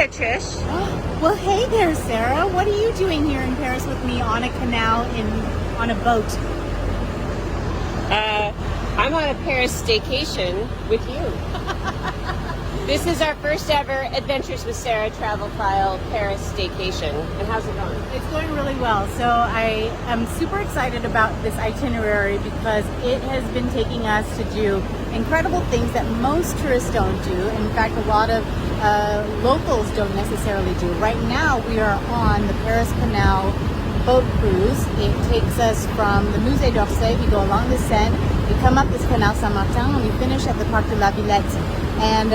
there, Trish. Well, hey there, Sarah. What are you doing here in Paris with me on a canal on a boat? I'm on a Paris staycation with you. This is our first ever Adventures with Sarah travel file Paris staycation. And how's it going? It's going really well. So I am super excited about this itinerary because it has been taking us to do incredible things that most tourists don't do. In fact, a lot of locals don't necessarily do. Right now we are on the Paris Canal boat cruise. It takes us from the Musée d'Orsay. We go along the Seine, we come up this Canal Saint-Martin, and we finish at the Parc de la Villette. And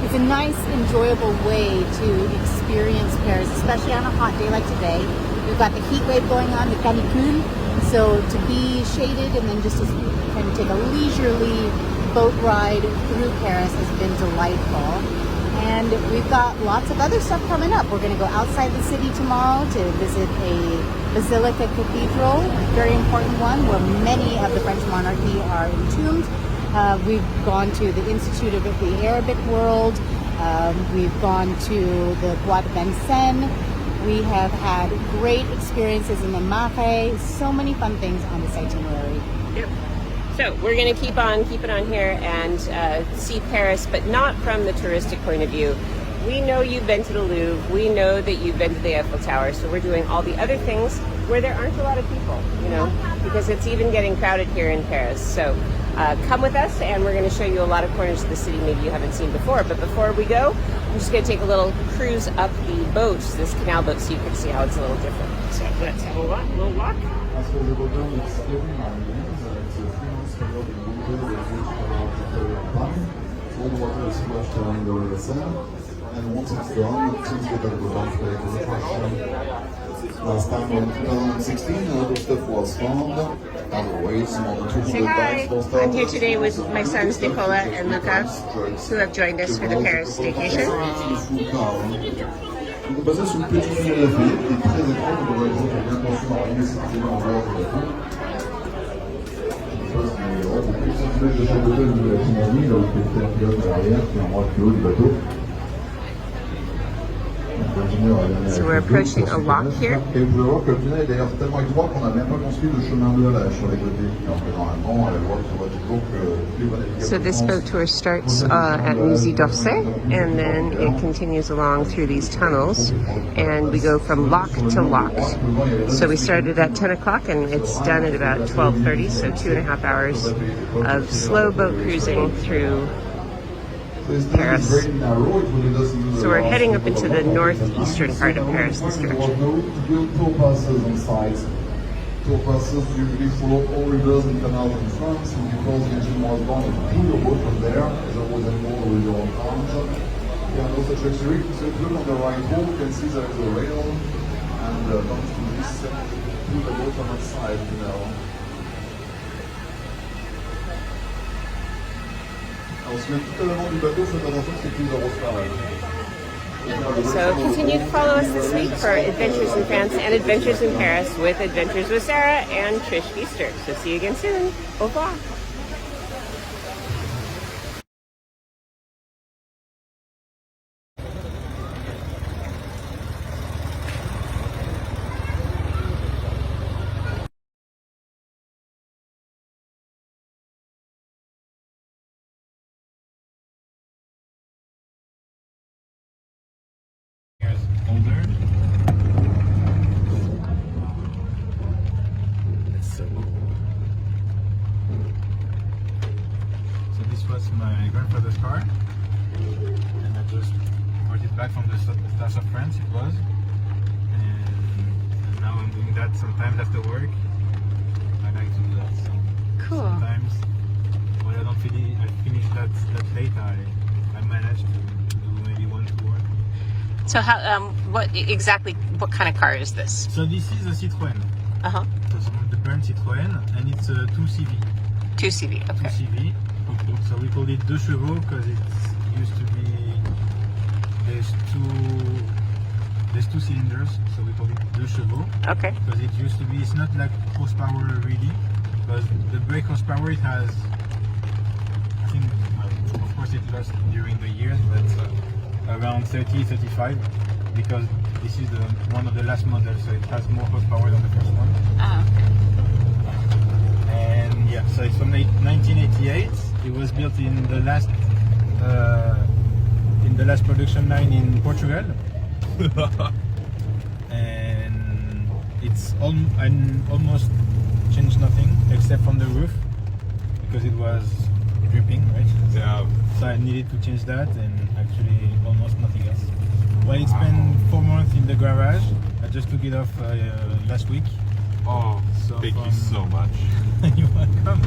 it's a nice, enjoyable way to experience Paris, especially on a hot day like today. We've got the heat wave going on, the canicule. So to be shaded and then just to kind of take a leisurely boat ride through Paris has been delightful. And we've got lots of other stuff coming up. We're going to go outside the city tomorrow to visit a Basilica Cathedral, a very important one where many of the French monarchy are entombed. We've gone to the Institute of the Arabic World. We've gone to the Bois de Vincennes. We have had great experiences in the Marais. So many fun things on this itinerary. Yep. So we're going to keep it on here and see Paris, but not from the touristic point of view. We know you've been to the Louvre. We know that you've been to the Eiffel Tower. So we're doing all the other things where there aren't a lot of people, you know, because it's even getting crowded here in Paris. So come with us, and we're going to show you a lot of corners of the city maybe you haven't seen before. But before we go, I'm just going to take a little cruise up the boat, this canal boat, so you can see how it's a little different. So let's have a little walk. All the water is flushed down the Seine, and once it's done, things get a little bit last time in 2016, a lot of stuff was found. Otherwise, more than 200 Say hi. bags. I'm here today with my sons Nicola and Luca, who have joined us for the Paris staycation. On est basé sur le petit fond de la ville, qui est très étrange, on devrait dire qu'il y a bien attention à rien s'activer en dehors de la ville. So we're approaching a lock here. Et vous pouvez voir que le tunnel est d'ailleurs tellement étroit qu'on n'a même pas construit de chemin de halage sur les côtés. Alors que normalement, elle voit toujours que plus bonne So this boat tour starts at Musée d'Orsay, and then it continues along through these tunnels, and we go from lock to lock. So we started at 10 o'clock, and it's done at about 12:30, so 2.5 hours of slow boat cruising through Paris. So we're heading up into the northeastern part of Paris this direction. Tour passes usually follow all rivers and canals in France, and because the engine was done, it blew the boat from there. There was an old river on France. Yeah, no such luxury. So if you look on the right home, you can see there is a rail, and comes to this second, pull the boat on that side, you know. Alors, si même tout à l'avant du bateau, faites attention, c'est plus So continue to follow us this week for Adventures in France and Adventures in Paris with Adventures with Sarah and Trish Feaster. So see you again soon. Au revoir. Older. So this was my grandfather's car, and I just brought it back from the south of France. It was, and now I'm doing that sometimes after work. I like to do that. So Cool. sometimes when I don't finish that late, I manage to do maybe 1 tour. So how what kind of car is this? So this is a Citroën. Uh-huh. So the brand Citroën, and it's a 2CV. 2CV, okay. 2CV. So we call it 2 chevaux because it used to be there's two cylinders, so we call it 2 chevaux. Okay. Because it used to be, it's not like horsepower really, because the brake horsepower it has, I think, well, of course it lost during the years, but around 30-35 because this is one of the last models, so it has more horsepower than the first one. And yeah, so it's from 1988. It was built in the last production line in Portugal. And it's I almost changed nothing except from the roof because it was dripping, right? Yeah. So I needed to change that, and actually almost nothing else. Well, it's been 4 months in the garage. I just took it off last week. Oh, So thank you so much. You're welcome.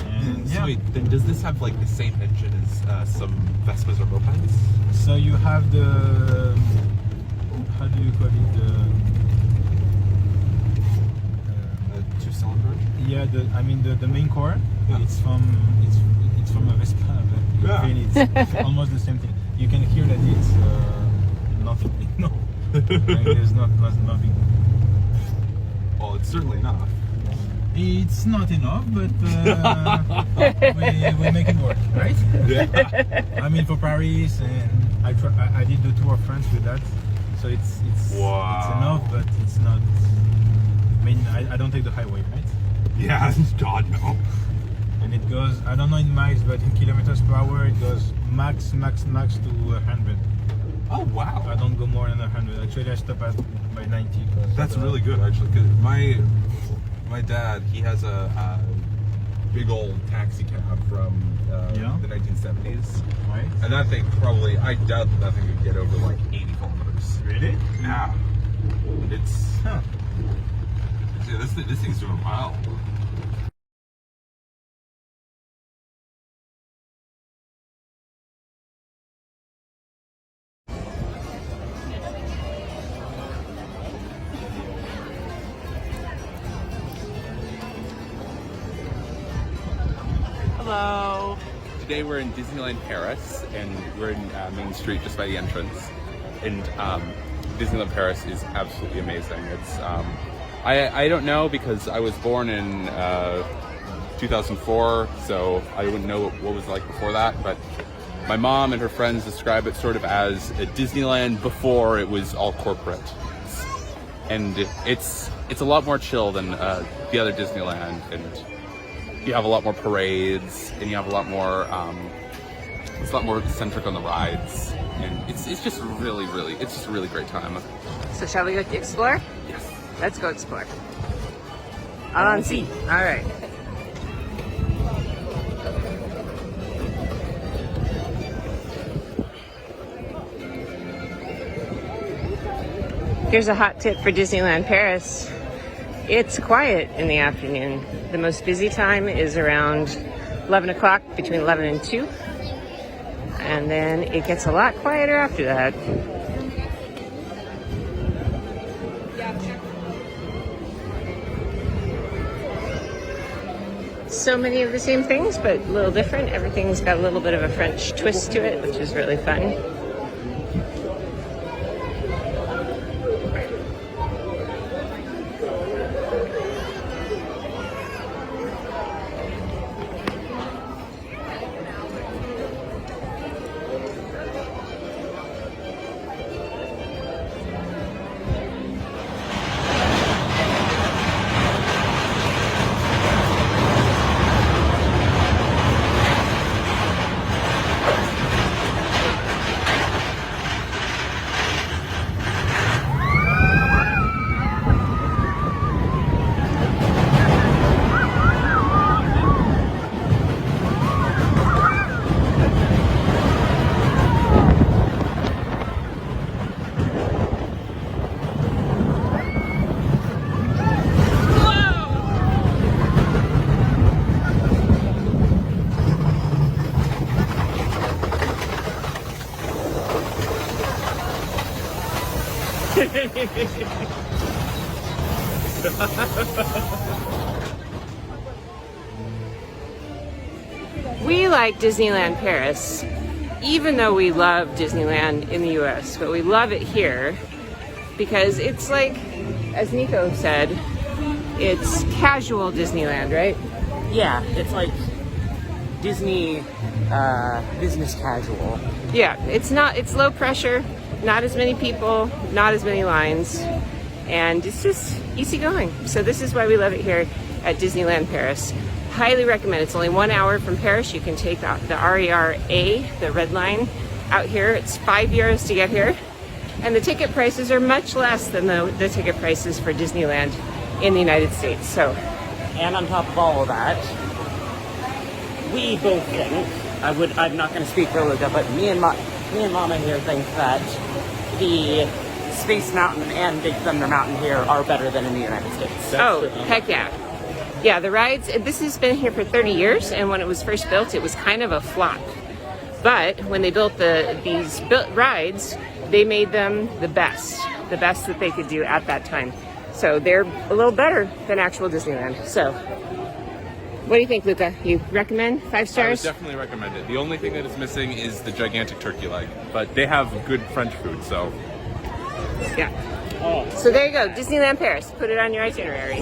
And So yeah. wait, then does this have like the same engine as some Vespas or mopeds? So you have the, how do you call it? The 2-cylinder? Yeah, the main core. Yeah. It's from a Vespa. But Yeah. in Spain it's almost the same thing. You can hear that it's nothing. No, like there's nothing. Well, it's certainly enough. It's not enough, but we make it work, right? Yeah. I mean, for Paris, and I did the Tour of France with that, so it's Wow. it's enough, but it's not. I mean, I don't take the highway, right? Yeah, God no. And it goes, I don't know in miles, but in kilometers per hour, it goes max to 100. Oh wow. I don't go more than 100. Actually, I stop at by 90. That's really good actually, because my dad, he has a big old taxi cab from Yeah? the 1970s, Right? and that thing probably, I doubt that thing could get over like 80 kilometers. Really? Yeah, it's Huh. yeah, this thing's doing well. Hello. Today we're in Disneyland Paris, and we're in Main Street just by the entrance. And Disneyland Paris is absolutely amazing. It's I don't know because I was born in 2004, so I wouldn't know what it was like before that. But my mom and her friends describe it sort of as a Disneyland before it was all corporate, and it's a lot more chill than the other Disneyland, and you have a lot more parades, and you have a lot more. It's a lot more centric on the rides, and it's just really it's just a really great time. So shall we go explore? Yes. Let's go explore. Allons-y. All right. Here's a hot tip for Disneyland Paris. It's quiet in the afternoon. The most busy time is around 11 o'clock, between 11 and 2. And then it gets a lot quieter after that. So many of the same things, but a little different. Everything's got a little bit of a French twist to it, which is really fun. We like Disneyland Paris, even though we love Disneyland in the US, but we love it here because it's like, as Nico said, it's casual Disneyland, right? Yeah, it's like Disney business casual. Yeah, it's low pressure, not as many people, not as many lines, and it's just easygoing. So this is why we love it here at Disneyland Paris. Highly recommend. It's only 1 hour from Paris. You can take the RER A, the red line, out here. It's €5 to get here, and the ticket prices are much less than the ticket prices for Disneyland in the United States. So, And on top of all of that, we both think, I'm not going to speak for Luca, but me and Mama here think that the Space Mountain and Big Thunder Mountain here are better than in the United States. Heck yeah. Yeah, the rides, this has been here for 30 years, and when it was first built, it was kind of a flop. But when they built these rides, they made them the best that they could do at that time. So they're a little better than actual Disneyland. So, what do you think, Luca? You recommend? 5 I would stars? definitely recommend it. The only thing that is missing is the gigantic turkey leg, but they have good French food, so. Yeah. So there you go, Disneyland Paris. Put it on your itinerary.